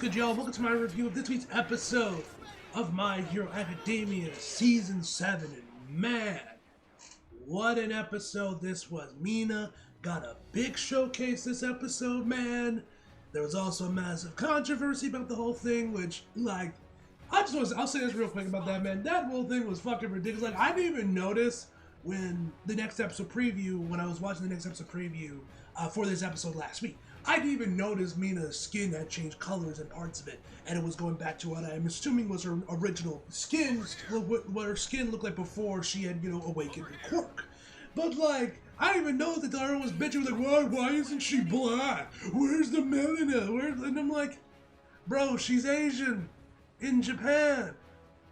good, y'all? Welcome to my review of this week's episode of My Hero Academia Season 7. And man, what an episode this was. Mina got a big showcase this episode, man. There was also a massive controversy about the whole thing, which, like, I'll say this real quick about that, man. That whole thing was fucking ridiculous. Like, I didn't even notice when the next episode preview, when I was watching the next episode preview for this episode last week. I didn't even notice Mina's skin had changed colors and parts of it, and it was going back to what I'm assuming was her original skin, what her skin looked like before she had, awakened her quirk. But, like, I didn't even know that everyone was bitching, like, why isn't she black? Where's the Mina? And I'm like, bro, she's Asian in Japan.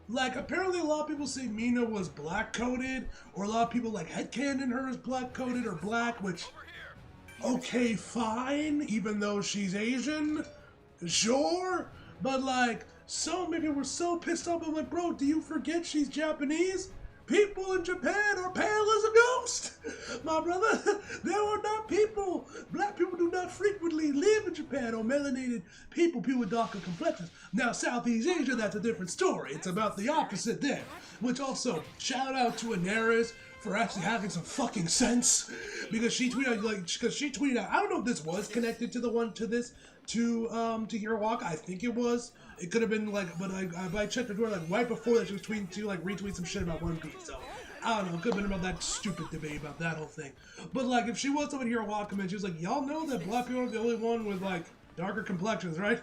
Like, apparently a lot of people say Mina was black-coded, or a lot of people, like, headcanon her as black-coded or black, which, okay, fine, even though she's Asian, sure, but, like, so many people were so pissed off. I'm like, bro, do you forget she's Japanese? People in Japan are pale as a ghost, my brother. They are not people. Black people do not frequently live in Japan, or melanated people with darker complexions. Now, Southeast Asia, that's a different story. It's about the opposite there. Which also, shout out to Anaris for actually having some fucking sense, because she tweeted out, I don't know if this was connected to to Hero Walk. I think it was. It could have been like, but I checked the door like right before that she was tweeting to like retweet some shit about One Piece. So I don't know. It could have been about that stupid debate about that whole thing. But like, if she was someone Hero Walk, and she was like, y'all know that black people are the only one with like darker complexions, right?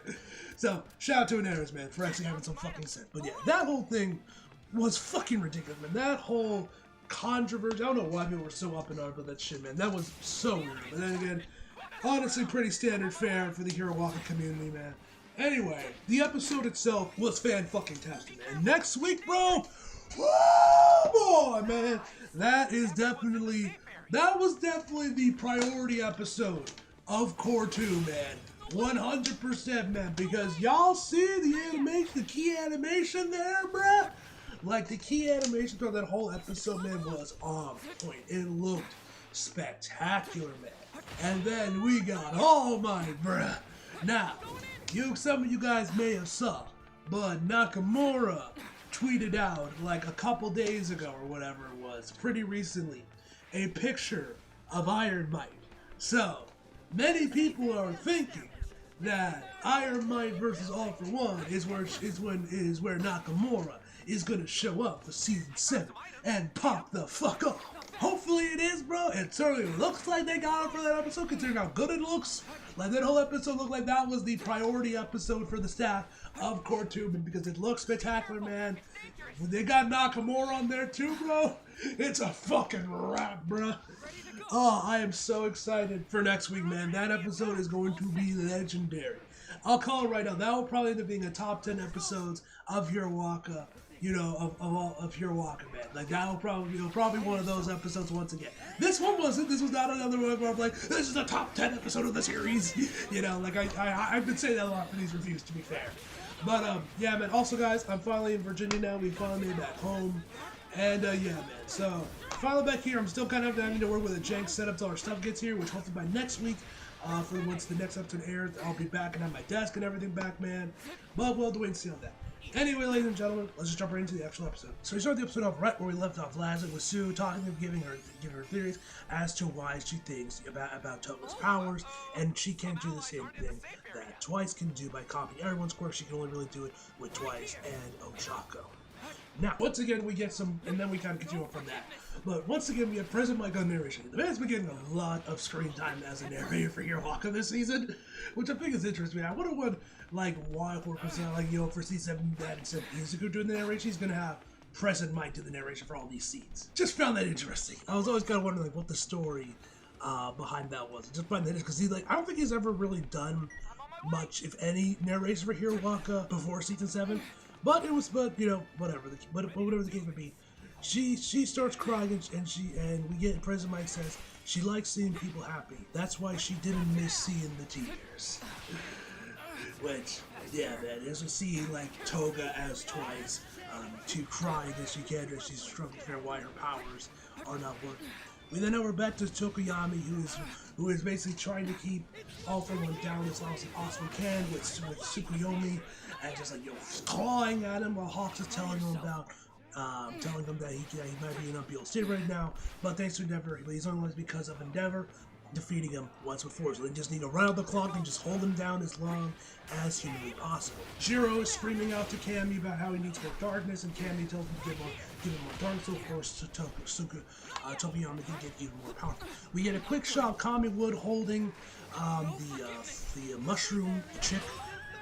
So shout out to Anaris, man, for actually having some fucking sense. But yeah, that whole thing was fucking ridiculous, man. That whole controversy. I don't know why people were so up in arms about that shit, man. That was so weird. But then again, honestly, pretty standard fare for the Hero Walker community, man. Anyway, the episode itself was fan-fucking-tastic, man. Next week, bro, oh boy, man, that was definitely the priority episode of Core 2, man. 100%, man, because y'all see the animation, the key animation there, bruh? Like, the key animation throughout that whole episode, man, was on point. It looked spectacular, man. And then we got All Might, bruh. Now, some of you guys may have saw, but Nakamura tweeted out like a couple days ago or whatever it was, pretty recently, a picture of Iron Might. So, many people are thinking that Iron Might versus All For One is where Nakamura is gonna show up for Season 7 and pop the fuck up. Hopefully it is, bro. It certainly looks like they got it for that episode, considering how good it looks. Like, that whole episode looked like that was the priority episode for the staff of Core 2, because it looks spectacular, man. They got Nakamura on there too, bro. It's a fucking wrap, bro. Oh, I am so excited for next week, man. That episode is going to be legendary. I'll call it right now. That will probably end up being a top 10 episodes of Hero Waka. Of Hero Walker, man. Like, that'll probably one of those episodes once again. This one wasn't. This was not another one where I'm like, this is the top 10 episode of the series. Like, I've been saying that a lot for these reviews, to be fair. But, yeah, man. Also, guys, I'm finally in Virginia now. We finally made back home. And, yeah, man. So, finally back here. I'm still kind of having to work with a jank setup till our stuff gets here, which hopefully by next week, for once the next episode airs, I'll be back and have my desk and everything back, man. But we'll have to wait and see on that. Anyway, ladies and gentlemen, let's just jump right into the actual episode. So we start the episode off right where we left off last with Sue talking and giving her theories as to why she thinks about Toga's powers, and she can't do the same thing that Twice can do by copying everyone's quirk. She can only really do it with Twice and Ochako. Now, once again, we get some, and then we kind of continue on from that. But once again, we have President Mike on narration. The man's been getting a lot of screen time as a narrator for Hero Waka this season, which I think is interesting. I wonder what, like, why for season 7, that instead of Izuku doing the narration, he's gonna have President Mike do the narration for all these scenes. Just found that interesting. I was always kind of wondering, like, what the story behind that was. Just find that interesting, because I don't think he's ever really done much, if any, narration for Hero Waka before season 7. But whatever the case may be, she starts crying and we get President Mike says she likes seeing people happy. That's why she didn't miss seeing the tears. Which, yeah, man, as we see like Toga as Twice to cry that she can't, she's struggling to figure out why her powers are not working. We then over back to Tokoyami, who is basically trying to keep All For One down as long as he possibly can with Tsukuyomi, and just like clawing at him while Hawks is telling him about telling him that he might be in Unbeatable State right now, but thanks to Endeavor, he's only because of Endeavor defeating him once before, so they just need to run out the clock and just hold him down as long as humanly possible. Shiro is screaming out to Cammy about how he needs more darkness, and Cammy tells him to give him more darkness, so of course Tokoyami can get even more powerful. We get a quick shot of Kamiwood holding the mushroom chick.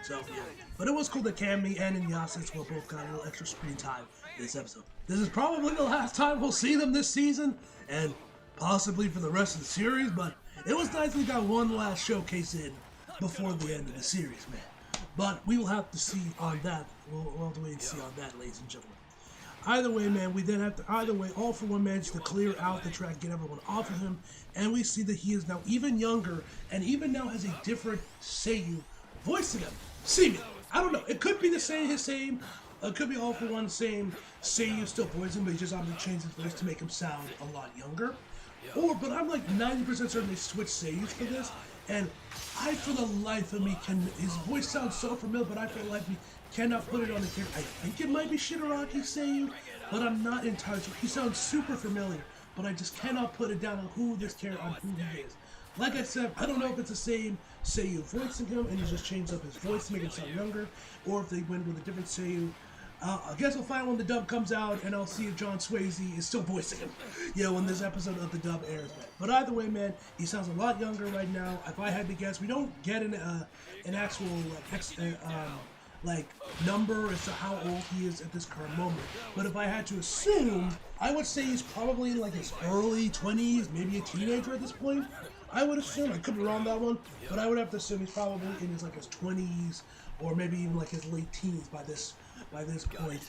So yeah, but it was cool that Cammy and Inuyasha will both got a little extra screen time this episode. This is probably the last time we'll see them this season, and possibly for the rest of the series, but it was nice we got one last showcase in before the end of the series, man. But we will have to see on that. We'll have to wait and see on that, ladies and gentlemen. Either way, man, we then have to, All For One managed to clear out the track, get everyone off of him, and we see that he is now even younger, and even now has a different Seiyu voicing him. Seemingly. I don't know. It could be his same. It could be All For One same Seiyu still voicing, but he just obviously changed his voice to make him sound a lot younger. But I'm like 90% certain they switched Seiyus for this, and I, for the life of me, his voice sounds so familiar, but I for the life of me cannot put it on the character. I think it might be Shigaraki Seiyu, but I'm not entirely sure. He sounds super familiar, but I just cannot put it down on who this character, on who he is. Like I said, I don't know if it's the same Seiyu voicing him, and he just changed up his voice to make him sound younger, or if they went with a different Seiyu. I guess I'll find when the dub comes out, and I'll see if John Swayze is still voicing him, when this episode of the dub airs, man. But either way, man, he sounds a lot younger right now. If I had to guess, we don't get an actual number as to how old he is at this current moment. But if I had to assume, I would say he's probably in like his early 20s, maybe a teenager at this point. I would assume. I could be wrong on that one, but I would have to assume he's probably in his his 20s or maybe even like his late teens by this point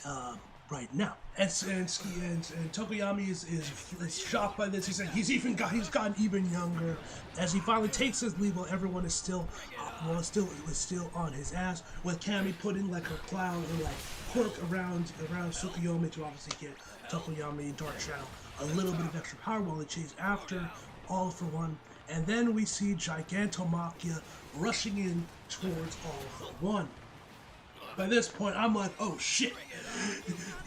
right now. And Tokoyami is shocked by this. He said he's gotten even younger as he finally takes his leave while everyone is still on his ass, with Cammy putting like her cloud or like quirk around Tsukuyomi to obviously get Tokoyami and Dark Shadow a little bit of extra power while they chase after All For One. And then we see Gigantomachia rushing in towards All For One. By this point, I'm like, oh shit,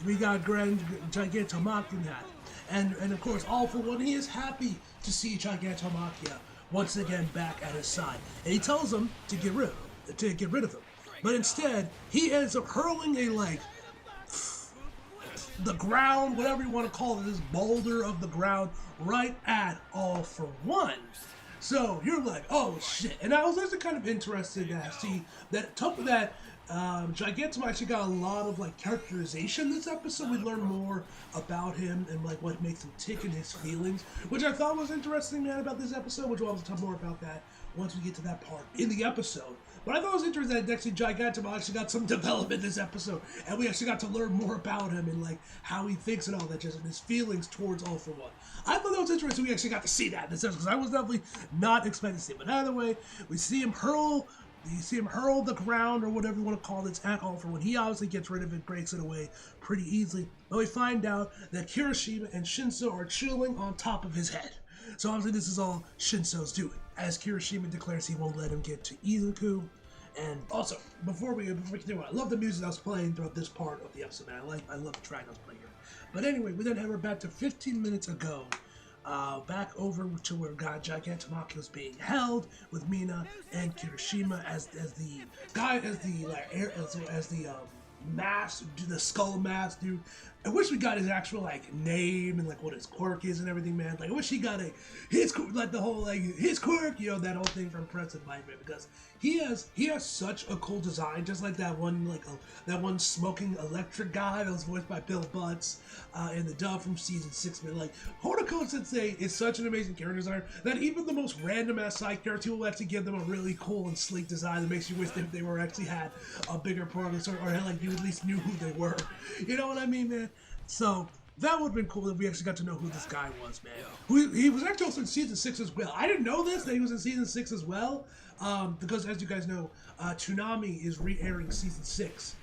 we got Gigantomachia now. And of course, All For One, he is happy to see Gigantomachia once again back at his side. And he tells him to get rid of him. But instead, he ends up hurling the ground, whatever you want to call it, this boulder of the ground, right at All For One. So you're like, oh shit. And I was actually kind of interested to see that Gigantom actually got a lot of characterization this episode. We learned more about him and what makes him tick and his feelings, which I thought was interesting, man, about this episode, which we'll have to talk more about that once we get to that part in the episode. But I thought it was interesting that actually Gigantom actually got some development this episode, and we actually got to learn more about him and how he thinks and all that, just and his feelings towards All For One. I thought that was interesting. We actually got to see that in this episode because I was definitely not expecting to see it. But either way, we see him hurl the ground or whatever you want to call it at All For One. He obviously gets rid of it, breaks it away pretty easily. But we find out that Kirishima and Shinso are chilling on top of his head. So obviously this is all Shinso's doing, as Kirishima declares he won't let him get to Izuku. And also, before we continue, I love the music that was playing throughout this part of the episode, man. I love the track that was playing here. But anyway, we then head back to 15 minutes ago. Back over to where Gigantomachia was being held with Mina and Kirishima as the skull mask dude. I wish we got his actual name and what his quirk is and everything, man. I wish he got his quirk, that whole thing from Prince of Nightmare, because he has such a cool design, just like that one smoking electric guy that was voiced by Bill Butts in the dub from season 6. Man, Horikoshi Sensei is such an amazing character designer that even the most random ass side character will actually give them a really cool and sleek design that makes you wish that they were actually had a bigger part of the story, or you at least knew who they were. You know what I mean, man? So that would have been cool if we actually got to know who this guy was, man. He was actually also in season 6 as well. I didn't know this, that he was in season 6 as well, because as you guys know, Toonami is re-airing season 6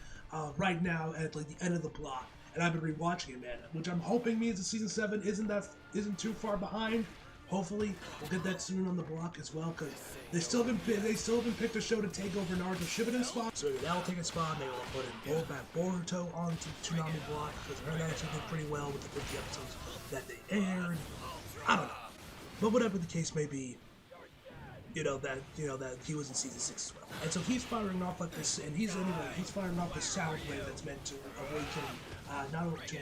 right now at the end of the block. and I've been rewatching it, man. Which I'm hoping means that season 7 isn't too far behind. Hopefully, we'll get that soon on the block as well, because they still haven't picked a show to take over Naruto Shippuden's spot. So that'll take a spot. They will put in Boruto onto Tsunami block, because that actually did pretty well with the episodes that they aired. I don't know, but whatever the case may be, that he was in season 6 as well. And so he's firing off like this, and he's firing off this sound wave that's meant to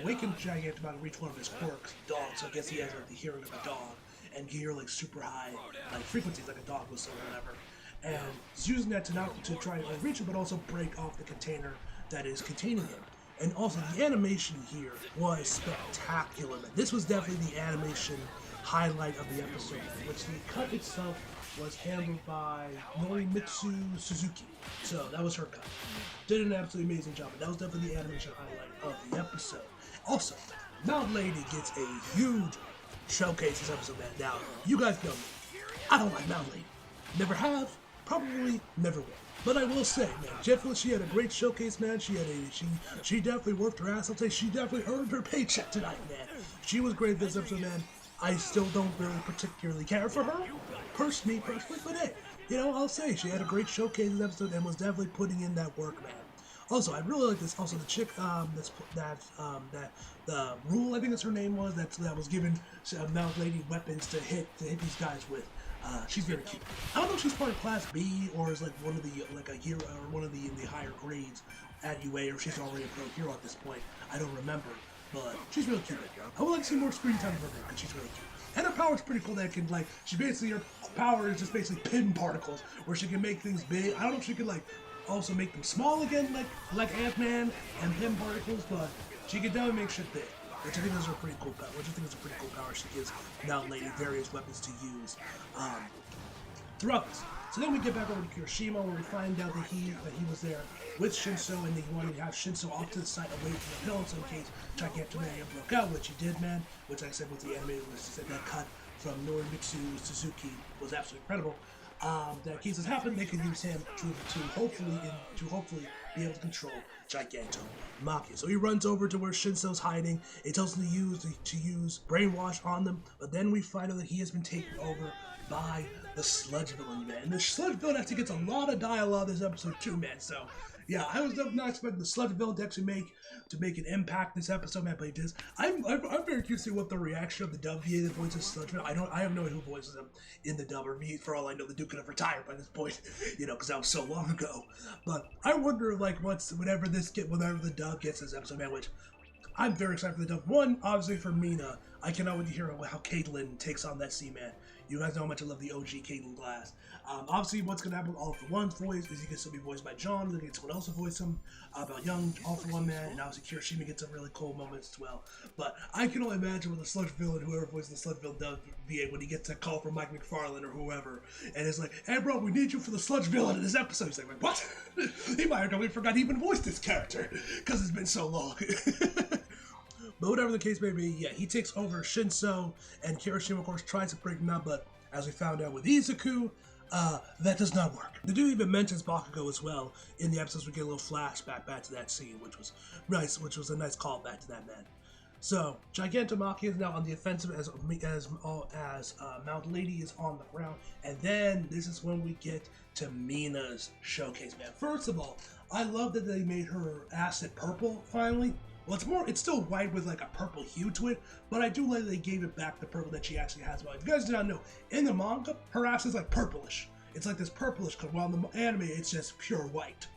awaken Gigantomachia to reach one of his quirks, dog. So I guess he has like the hearing of a dog, and hear like super high like frequencies like a dog whistle or whatever. And he's using that to try to reach him, but also break off the container that is containing him. And also the animation here was spectacular, man. This was definitely the animation highlight of the episode, which the cut itself was handled by Norimitsu Suzuki. So that was her cut. Did an absolutely amazing job, but that was definitely the animation highlight of the episode. Also, Mount Lady gets a huge showcase this episode, man. Now, you guys know me. I don't like Mount Lady. Never have, probably never will. But I will say, man, definitely she had a great showcase, man. She definitely worked her ass off. She definitely earned her paycheck tonight, man. She was great this episode, man. I still don't really particularly care for her, personally, but hey, I'll say she had a great showcase this episode and was definitely putting in that work, man. Also, I really like this. Also, the chick the Rule, I think that's her name was, that was given Mount Lady weapons to hit these guys with. She's very cute. I don't know if she's part of Class B or is like one of the a hero or one of the in the higher grades at UA, or she's already a pro hero at this point. I don't remember, but she's really cute. I would like to see more screen time for her because she's really cute. And her power's pretty cool. That can her power is just basically pin particles, where she can make things big. I don't know if she could also make them small again, like Ant-Man and pin particles, but she can definitely make shit big. Which I think is a pretty cool power. She gives Mount Lady various weapons to use throughout this. So then we get back over to Kirishima, where we find out that he was there with Shinso, and they wanted to have Shinso off to the side away from the hill, so in case Gigantomachia broke out, which he did, man. Which, like I said, with the animated, that cut from Norimitsu Suzuki was absolutely incredible. That in case this happened, they could use him to hopefully be able to control Gigantomachia. So he runs over to where Shinso's hiding. It tells him to use brainwash on them, but then we find out that he has been taken over by the sludge villain, man. And the sludge villain actually gets a lot of dialogue this episode too, man. So yeah, I was not expecting the sludge villain to actually make an impact this episode, man. But it does. I'm very curious to see what the reaction of the dub VA that voices sludge villain. I have no idea who voices him in the dub, or me, for all I know, the dude could have retired by this point, because that was so long ago. But I wonder, whenever the dub gets this episode, man, which I'm very excited for the dub. One, obviously for Mina, I cannot wait to hear how Caitlyn takes on that Sea-Man. You guys know how much I love the OG Caitlyn Glass. Obviously, what's going to happen with All For One's voice is he can still be voiced by John, then get someone else to voice him, about young All For One man, and obviously Kirishima gets some really cool moments as well. But I can only imagine what the sludge villain, whoever voices the sludge villain does VA, when he gets a call from Mike McFarlane or whoever, and it's like, hey bro, we need you for the sludge villain in this episode. He's like, what? He might have totally forgot he even voiced this character, because it's been so long. But whatever the case may be, yeah, he takes over Shinso, and Kirishima, of course, tries to break him out, but as we found out with Izuku, that does not work. The dude even mentions Bakugo as well in the episodes. We get a little flashback back to that scene, which was nice, which was a nice callback to that, man. So Gigantomachia is now on the offensive as Mount Lady is on the ground, and then this is when we get to Mina's showcase, man. First of all, I love that they made her acid purple finally. Well, it's still white with like a purple hue to it, but I do like that they gave it back the purple that she actually has. Well, if you guys do not know, in the manga, her ass is like purplish. It's like this purplish color, while in the anime, it's just pure white.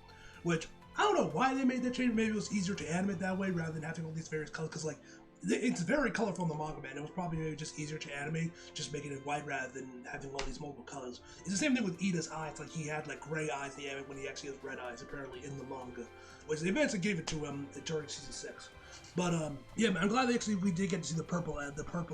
Which, I don't know why they made that change. Maybe it was easier to animate that way rather than having all these various colors, because it's very colorful in the manga, man. It was probably maybe just easier to animate, just making it white rather than having all these multiple colors. It's the same thing with Ida's eyes. Like, he had like gray eyes in the anime when he actually has red eyes, apparently, in the manga. Which they eventually gave it to him during season 6. But yeah, man, I'm glad we did get to see the purple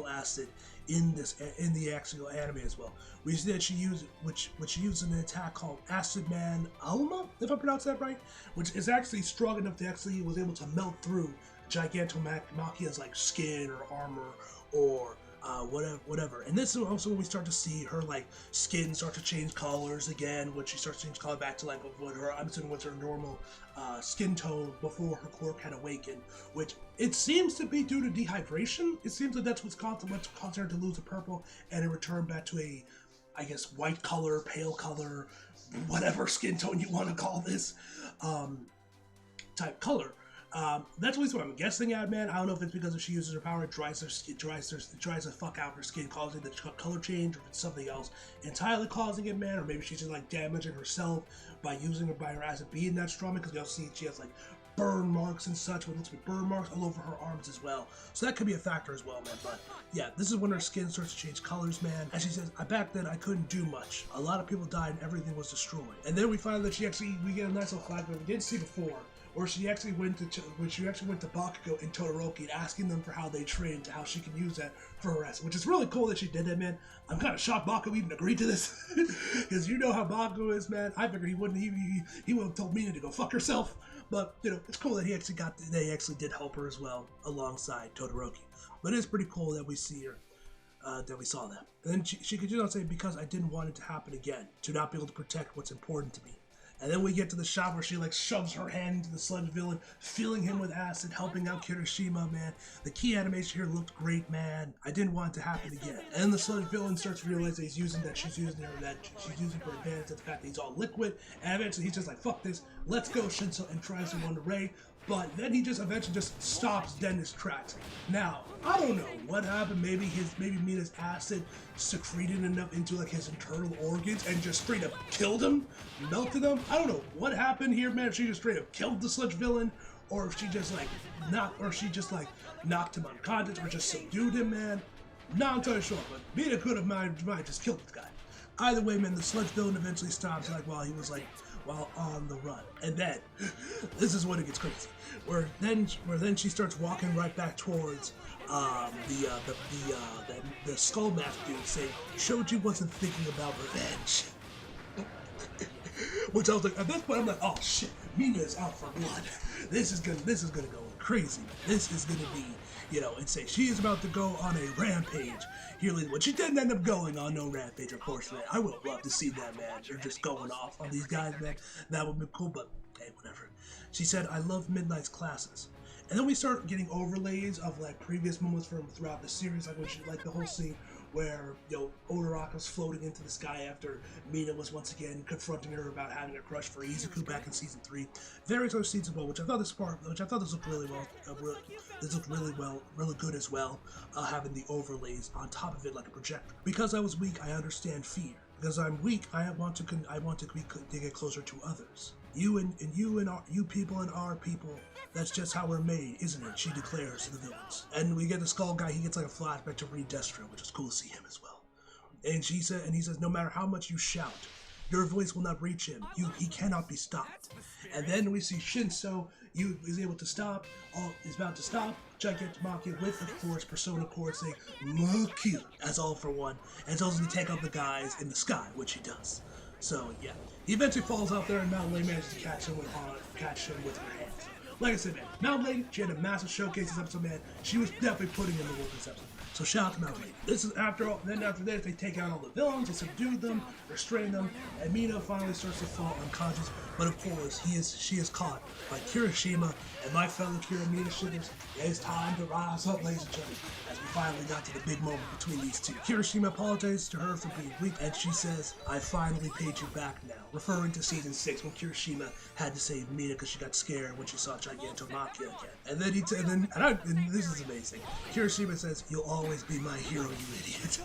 acid in the actual anime as well. We see that she used an attack called Acid Man Alma, if I pronounce that right, which is actually strong enough to actually was able to melt through Gigantomachia's like skin or armor or whatever. And this is also when we start to see her like skin start to change colors again, when she starts to change color back to like what her, I'm assuming what's her normal skin tone before her quirk had awakened, which it seems to be due to dehydration. It seems like that's what's caused her to lose the purple and in return back to a, I guess, white color, pale color, whatever skin tone you want to call this type color. That's at least what I'm guessing at, man. I don't know if it's because if she uses her power, it dries the fuck out her skin, causing the color change, or if it's something else entirely causing it, man. Or maybe she's just like damaging herself by her acid being that strong, because you'll see she has like burn marks and such, what looks like burn marks all over her arms as well. So that could be a factor as well, man. But yeah, this is when her skin starts to change colors, man. And she says, back then I couldn't do much. A lot of people died and everything was destroyed. And then we find that we get a nice little flag that we didn't see before, where she actually went to Bakugo and Todoroki, asking them for how they trained, to how she can use that for her acid, which is really cool that she did that, man. I'm kind of shocked Bakugo even agreed to this, because you know how Bakugo is, man. I figured he would have told Mina to go fuck herself, but you know, it's cool that they actually did help her as well alongside Todoroki. But it is pretty cool that we see her. That we saw that. And then she continued on saying, because I didn't want it to happen again, to not be able to protect what's important to me. And then we get to the shot where she like shoves her hand into the sludge villain, filling him with acid, helping out Kirishima, man. The key animation here looked great, man. I didn't want it to happen again. And then the sludge villain starts to realize that she's using for advantage, the fact that he's all liquid. And eventually he's just like, fuck this, let's go, Shinso, and tries to run away. But then he just eventually just stops dead in his tracks. Now, I don't know what happened. Maybe Mina's acid secreted enough into like his internal organs and just straight up killed him, melted him. I don't know what happened here, man. If she just straight up killed the sludge villain, or if she just knocked him unconscious, or just subdued him, man. Not entirely sure, but Mina could have might just killed this guy. Either way, man, the sludge villain eventually stops while on the run. And then, this is when it gets crazy. Where then she starts walking right back towards the skull mask dude, saying Shoji wasn't thinking about revenge. Which I was like, at this point I'm like, oh shit, Mina is out for blood. This is gonna go crazy. This is gonna be, insane. She is about to go on a rampage. Here, when she didn't end up going on no rampage, of course, man. I would love to see that, man. They're just going off on these guys, man. That would be cool, but hey, whatever. She said, I love Midnight's classes. And then we start getting overlays of like previous moments from throughout the series, like the whole scene where Odoraka's floating into the sky after Mina was once again confronting her about having a crush for Izuku back in season 3. Various other scenes as well, which I thought this looked really well. This looked really good as well. Having the overlays on top of it like a projector. Because I was weak, I understand fear. Because I'm weak, I want to get closer to others. You people and our people. That's just how we're made, isn't it? She declares to the villains. And we get the skull guy, he gets like a flashback to Reed Destro, which is cool to see him as well. And he says, no matter how much you shout, your voice will not reach him. He cannot be stopped. And then we see Shinso, is able to stop, is about to stop, Gigantomachia with, of course, Persona Core saying, look you, as all for one, and tells him to take out the guys in the sky, which he does. So, yeah. He eventually falls out there, and Mount Lei manages to catch him with her hands. Like I said, man, Mount Lei, she had a massive showcase this episode, man. She was definitely putting in the work this episode. So shout out to Mount Lei. This is after this, they take out all the villains, they subdue them, restrain them, and Mina finally starts to fall unconscious. But of course, she is caught by Kirishima and my fellow Mina shitters. It's time to rise up, ladies and gentlemen, as we finally got to the big moment between these two. Kirishima apologizes to her for being weak, and she says, I finally paid you back now. Referring to season 6 when Kirishima had to save Mina because she got scared when she saw Gigantomachia again. And then this is amazing. Kirishima says, you'll always be my hero, you idiot.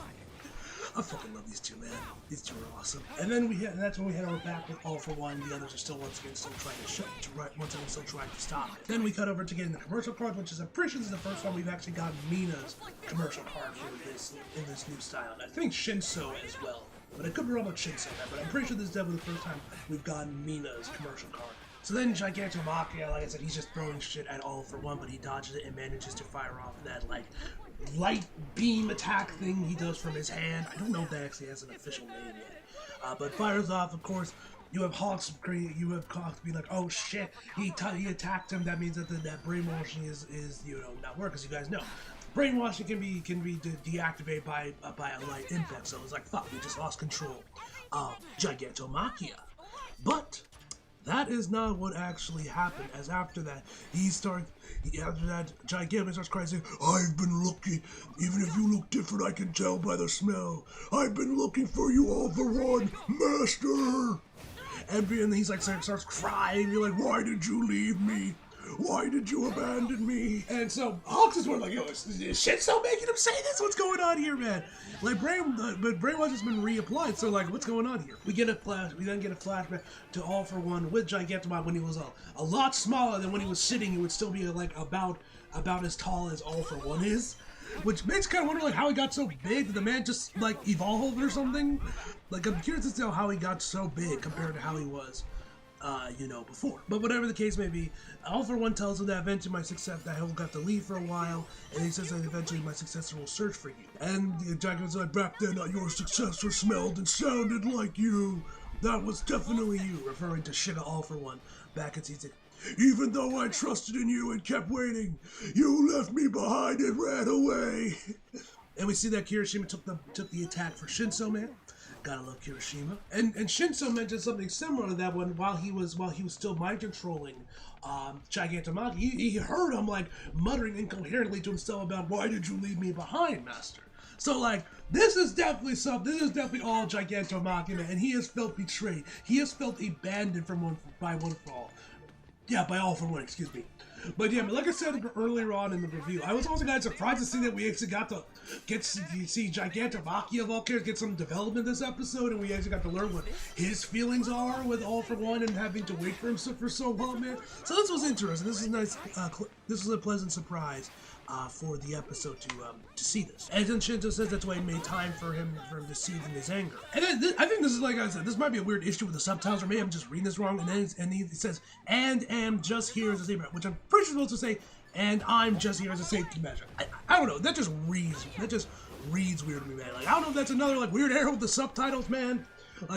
I fucking love these two, man. These two are awesome. And then that's when we head over back with All for One. The others are still once again trying to stop it. Then we cut over to getting the commercial card, which is, I'm pretty sure this is the first time we've actually gotten Mina's commercial card here in this new style. And I think Shinso as well. But I could be wrong about Shinso, but I'm pretty sure this is definitely the first time we've gotten Mina's commercial card. So then Gigantomachia, like I said, he's just throwing shit at All for One, but he dodges it and manages to fire off that, like, light beam attack thing he does from his hand. I don't know if that actually has an official name yet. But fires off, of course. You have Hawks be like, oh shit, he attacked him. That means that brainwashing is not work, as you guys know. brainwashing can be deactivated by a light impact. So it's like, fuck, we just lost control of Gigantomachia. But that is not what actually happened, as after that, after that, Gigantomachia starts crying, saying, I've been looking, even if you look different, I can tell by the smell. I've been looking for you all for one, Master. And he's like, starts crying, you're like, why did you leave me? Why did you abandon me? And so Hawks is like, yo, is shit still making him say this? What's going on here, man? Like but Brainwash has been reapplied, so like, what's going on here? We then get a flashback to All for One with Gigantomachia when he was a lot smaller than when he was sitting. He would still be like about as tall as All for One is. Which makes kind of wonder like how he got so big. Did the man just like evolve or something? Like I'm curious to know how he got so big compared to how he was before. But whatever the case may be, All for One tells him that eventually that he'll got to leave for a while, and he says that eventually my successor will search for you. And the Gigantomachia like, back then your successor smelled and sounded like you. That was definitely you, referring to Shiga All for One back in season 6. Even though I trusted in you and kept waiting, you left me behind and ran away. And we see that Kirishima took the attack for Shinso Man. Gotta love Kirishima. And Shinso mentioned something similar to that one while he was still mind controlling Gigantomachia. He heard him like muttering incoherently to himself about, why did you leave me behind, Master? So like this is definitely all Gigantomachia, man, and he has felt betrayed. He has felt abandoned by All for One, excuse me. But yeah, like I said earlier on in the review, I was also kind of surprised to see that we actually got to see Gigantomachia of all characters get some development this episode, and we actually got to learn what his feelings are with All for One and having to wait for him for so long, man. So this was interesting. This is nice. This was a pleasant surprise for the episode to see this. And then Shinzo says that's why he made time for him to seethe in his anger. And then I think this is, like I said, this might be a weird issue with the subtitles, or maybe I'm just reading this wrong. And he says, and am just here as a safety measure, which I'm pretty sure supposed to say, and I'm just here as a safety measure. I don't know. That just reads weird to me, man. Like I don't know if that's another like weird error with the subtitles, man.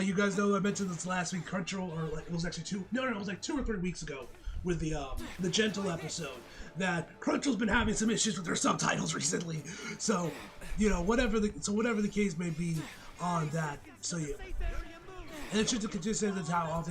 You guys know I mentioned this last week, Crunchyroll, or like it was actually it was like 2 or 3 weeks ago with the Gentle episode, that Crunchyroll's been having some issues with their subtitles recently. So, whatever the case may be on that. So yeah. And it's just to continue saying that's how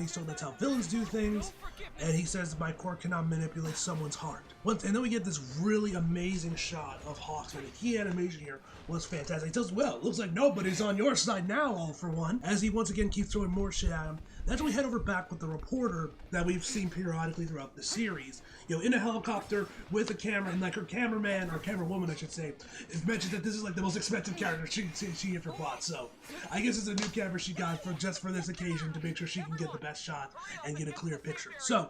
villains do things. And he says my core cannot manipulate someone's heart. And then we get this really amazing shot of Hawks, and the key animation here was fantastic. He tells, well, it looks like nobody's on your side now, All for One, as he once again keeps throwing more shit at him. That's when we head over back with the reporter that we've seen periodically throughout the series. In a helicopter with a camera, and like her cameraman, or camerawoman I should say, it mentions that this is like the most expensive camera she ever bought. So I guess it's a new camera she got just for this occasion to make sure she can get the best shot and get a clear picture. So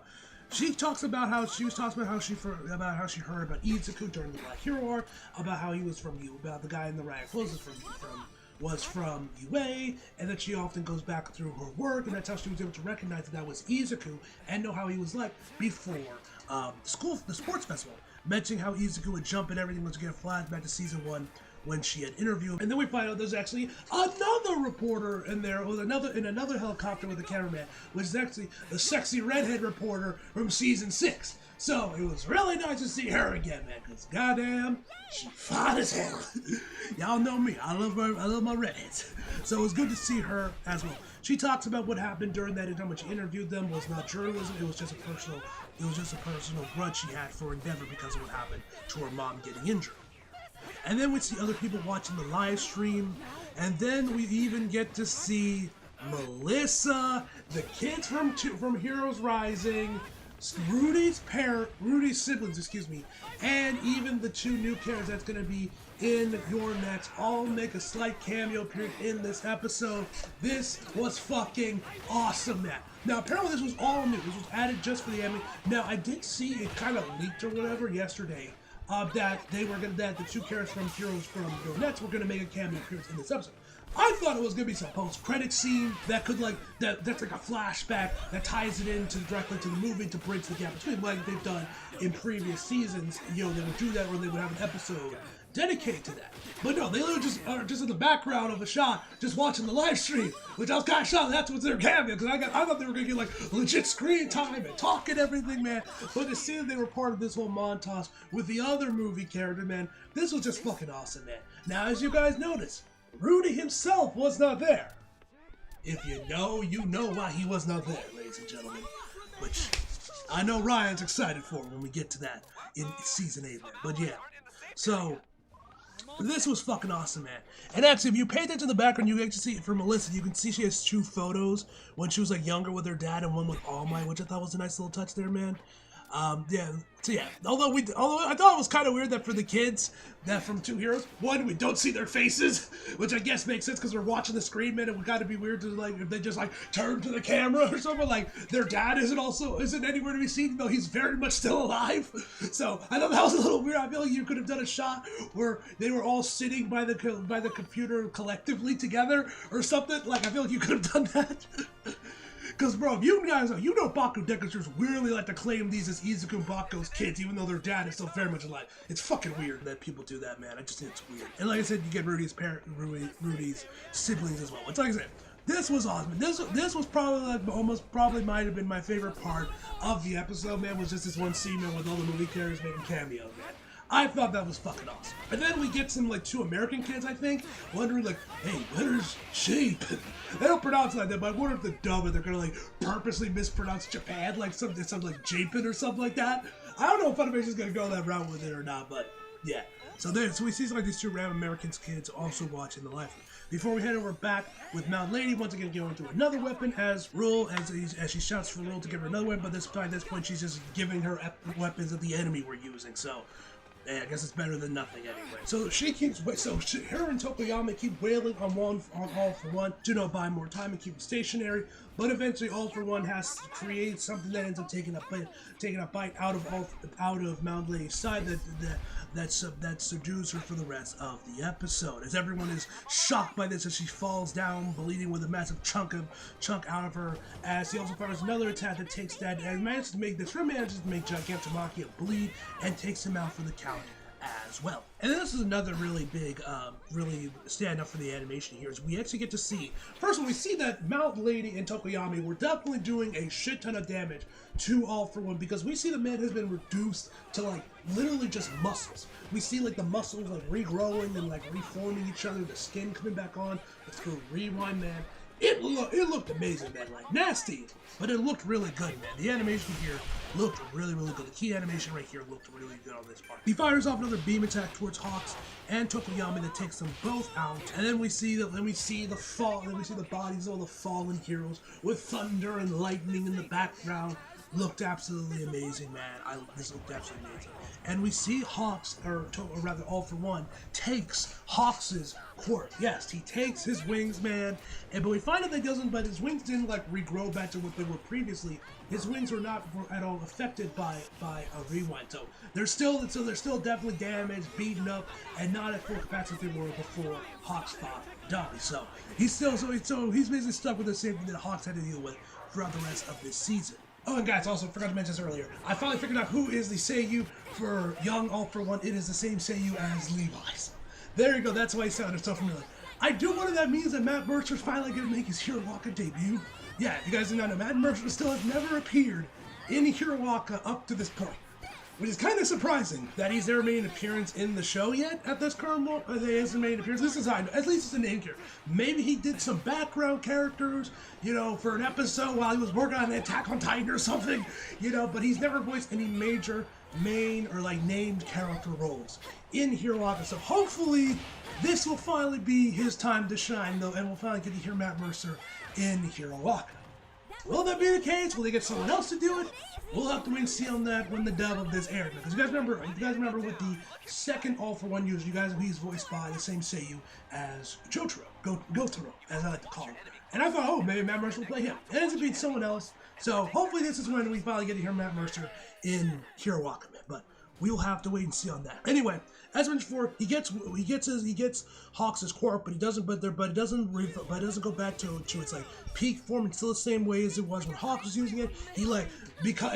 she talks about how she heard about Izuku during the Black Hero War, about how he was from about the guy in the riot clothes was from UA, and that she often goes back through her work, and that's how she was able to recognize that was Izuku and know how he was like before the sports festival. Mentioning how Izuku would jump and everything, was getting flashback to season 1 when she had interviewed him. And then we find out there's actually another reporter in there, in another helicopter with a cameraman, which is actually the sexy redhead reporter from season 6. So it was really nice to see her again, man, because goddamn, she fine as hell. Y'all know me, I love my redheads. So it was good to see her as well. She talks about what happened during that time when she interviewed them was not journalism, it was just a personal grudge she had for Endeavor because of what happened to her mom getting injured. And then we see other people watching the live stream, and then we even get to see Melissa, the kids from Heroes Rising, Rudy's siblings, and even the 2 new characters that's going to be in Your Next all make a slight cameo appearance in this episode. This was fucking awesome, man. Now, apparently this was all new. This was added just for the anime. Now, I did see it kind of leaked or whatever yesterday, that the 2 characters from Heroes from Your Next were going to make a cameo appearance in this episode. I thought it was gonna be some post-credit scene that could that's like a flashback that ties it into directly to the movie to bridge the gap between, like they've done in previous seasons. They would do that, or they would have an episode dedicated to that. But no, they literally just are just in the background of a shot, just watching the live stream, which I was kind of shocked. That's what's their cameo, because I thought they were gonna get like legit screen time and talk and everything, man. But to see that they were part of this whole montage with the other movie character, man, this was just fucking awesome, man. Now, as you guys notice, Rudy himself was not there. If you know why he was not there, ladies and gentlemen. Which I know Ryan's excited for when we get to that in season 8, man. But yeah, so this was fucking awesome, man. And actually, if you pay attention to the background, you can actually see it for Melissa. You can see she has 2 photos, when she was like younger with her dad and one with All Might, which I thought was a nice little touch there, man. Yeah, so yeah, although I thought it was kind of weird that for the kids, that from 2 heroes, one, we don't see their faces, which I guess makes sense because we're watching the screen, man. It would gotta be weird to like, if they just like turn to the camera or something, like their dad isn't anywhere to be seen, though he's very much still alive. So I thought that was a little weird. I feel like you could have done a shot where they were all sitting by the computer collectively together or something. Like, I feel like you could have done that. Because, bro, if you guys know Baku Deckers really like to claim these as Izuku and Baku's kids, even though their dad is still very much alive. It's fucking weird that people do that, man. I just think it's weird. And like I said, you get Rudy's siblings as well. Which, like I said, this was awesome. This was probably like might have been my favorite part of the episode, man. Was just this one scene, man, with all the movie characters making cameos, man. I thought that was fucking awesome. And then we get some, like, 2 American kids, I think, wondering, like, hey, where's sheep? They don't pronounce it like that, but I wonder if the dub, they're gonna, like, purposely mispronounce Japan, like, something like Japin or something like that. I don't know if Funimation's gonna go that route with it or not, but, yeah. So we see, like, these 2 random American kids also watching the live. Before we head over back with Mount Lady, once again going to another weapon as she shouts for Rule to give her another weapon, but by this point, she's just giving her weapons that the enemy were using, so... I guess it's better than nothing anyway. So her and Tokoyami keep wailing on All For One to buy more time and keep it stationary. But eventually, All For One has to create something that ends up taking a bite out of Mount Lady's side that subdues her for the rest of the episode. As everyone is shocked by this, as she falls down, bleeding with a massive chunk out of her. As he also fires another attack that takes that and manages to make Gigantomachia bleed and takes him out for the count as well. And this is another really big, really stand up for the animation here, is we actually get to see, first when we see that Mount Lady and Tokoyami were definitely doing a shit ton of damage to All For One, because we see the man has been reduced to like literally just muscles. We see like the muscles like regrowing and like reforming each other, the skin coming back on. Let's go rewind, man. It looked amazing, man. Like, nasty, but it looked really good, man. The animation here looked really, really good. The key animation right here looked really good on this part. He fires off another beam attack towards Hawks and Tokoyami that takes them both out. And then we see the bodies of all the fallen heroes with thunder and lightning in the background. Looked absolutely amazing, man. This looked absolutely amazing. And we see Hawks, or rather All For One, takes Hawks' quirk. Yes, he takes his wings, man. But we find out that but his wings didn't like regrow back to what they were previously. His wings were not at all affected by a rewind. So they're still definitely damaged, beaten up, and not at full capacity they were before Hawks fought Dobby. So he's basically stuck with the same thing that Hawks had to deal with throughout the rest of this season. Oh, and guys, also forgot to mention this earlier. I finally figured out who is the Seiyu for young All For One. It is the same Seiyu as Levi's. There you go. That's why he sounded so familiar. I do wonder if that means that Matt Mercer's finally going to make his Hiroaka debut. Yeah, if you guys did not know, Matt Mercer still has never appeared in Hiroaka up to this point. Which is kind of surprising that he's never made an appearance in the show yet at this current moment. He hasn't made an appearance. This is how I know. At least it's a name character. Maybe he did some background characters, for an episode while he was working on Attack on Titan or something, but he's never voiced any major main or like named character roles in Hiroaka. So hopefully this will finally be his time to shine, though, and we'll finally get to hear Matt Mercer in Hiroaka. Will that be the case? Will they get someone else to do it? We'll have to wait and see on that when the dub of this airs. Because you guys remember with the second All For One user, he's voiced by the same Seiyu as Gotaro, as I like to call him. And I thought, oh, maybe Matt Mercer will play him. It ends up being someone else. So hopefully this is when we finally get to hear Matt Mercer in Hiroaka, man. But we will have to wait and see on that. Anyway, as mentioned before, he gets Hawks' quirk, but it doesn't go back to its like peak form. It's still the same way as it was when Hawks was using it. He like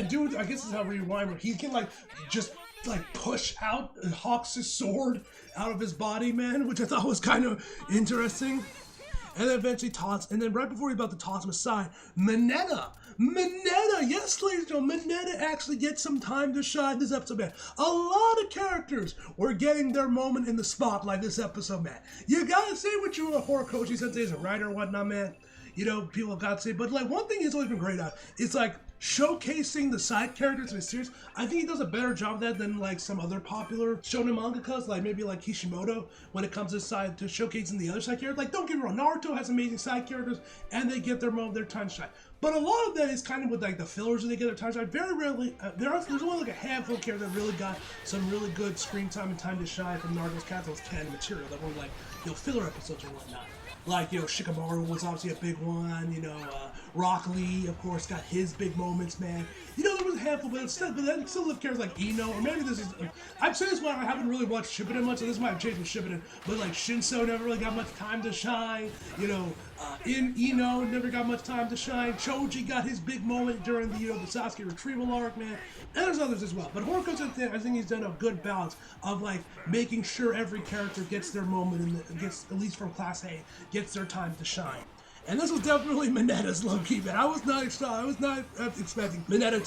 dude, I guess this is how Rewind where he can like just like push out Hawks' sword out of his body, man, which I thought was kind of interesting. And then eventually and then right before he's about to toss him aside, Mineta, yes, ladies and gentlemen, Mineta actually gets some time to shine this episode, man. A lot of characters were getting their moment in the spotlight this episode, man. You gotta say what you were a Horikoshi Sensei as a writer and whatnot, man. You know, people gotta say, but like one thing he's always been great at is like showcasing the side characters in a series. I think he does a better job of that than like some other popular shonen mangakas, like maybe like Kishimoto, when it comes to showcasing the other side characters. Like, don't get me wrong, Naruto has amazing side characters and they get their time to shine. But a lot of that is kind of with like the fillers that they get their time to shine. Very rarely, there's only like a handful of characters that really got some really good screen time and time to shine from Naruto's canon material that were like, filler episodes or whatnot. Like, Shikamaru was obviously a big one, Rock Lee, of course, got his big moments, man. There was a handful, but then still have characters like Ino, or maybe this is, I've said this one, I haven't really watched Shippuden much, so this might have changed with Shippuden, but like Shinso never really got much time to shine, Ino never got much time to shine, Choji got his big moment during the, the Sasuke retrieval arc, man, and there's others as well, but Horikoshi, I think he's done a good balance of like making sure every character gets their moment gets, at least from Class A, gets their time to shine. And this was definitely Mineta's low-key, man. I was not expecting Mineta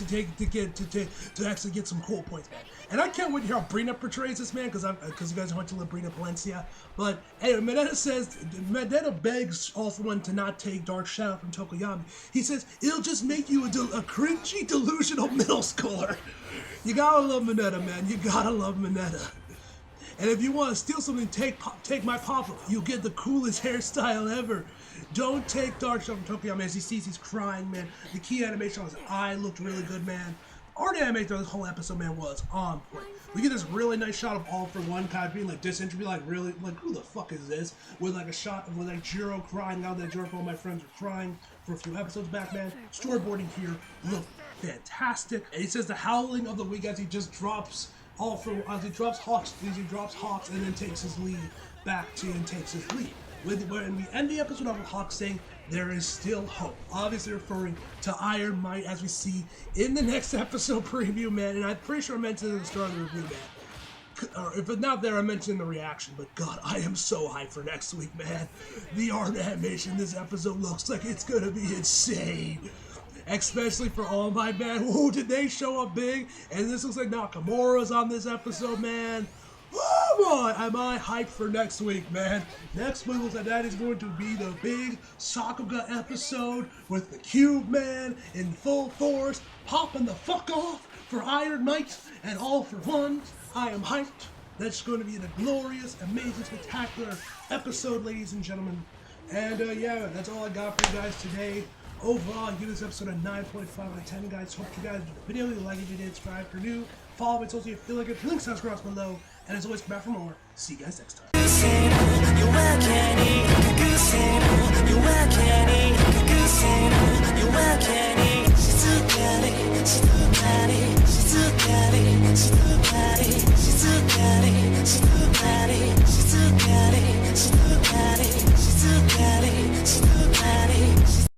to actually get some cool points, man. And I can't wait to hear how Brina portrays this, man, because you guys went to Brina Palencia. But anyway, Mineta begs All For One to not take Dark Shadow from Tokoyami. He says, it'll just make you a cringy, delusional middle schooler. You gotta love Mineta, man. You gotta love Mineta. And if you want to steal something, take my papa. You'll get the coolest hairstyle ever. Don't take Dark Shadow from Tokoyami. As he sees, he's crying, man. The key animation on his eye looked really good, man. Art animation on this whole episode, man, was on point. We get this really nice shot of All For One kind of being like disinterested, like really, like who the fuck is this? With like a shot of like Jiro crying out that Jiro, all my friends were crying for a few episodes back, man. Storyboarding here looked fantastic. And he says the howling of the week as he just drops as he drops Hawks and then takes his lead and takes his lead. When we end the episode off with Hawks saying there is still hope, obviously referring to Iron Might as we see in the next episode preview, man. And I'm pretty sure I mentioned it at the start of the review, man. Or if it's not there, I mentioned in the reaction. But God, I am so hyped for next week, man. The art animation in this episode looks like it's gonna be insane. Especially for All Might, man. Whoa, did they show up big? And this looks like Nakamura's on this episode, man. Oh boy, am I hyped for next week, man. Next week looks like that is going to be the big Sakuga episode with the Cube Man in full force, popping the fuck off for Iron Might and All For One. I am hyped. That's going to be a glorious, amazing, spectacular episode, ladies and gentlemen. And yeah, that's all I got for you guys today. Overall, I give this episode a 9.5 out of 10, guys. Hope you guys enjoyed the video. You like it, if you did, subscribe if you're new. Follow me, so you feel like it. Links down below. And as always, come back for more. See you guys next time.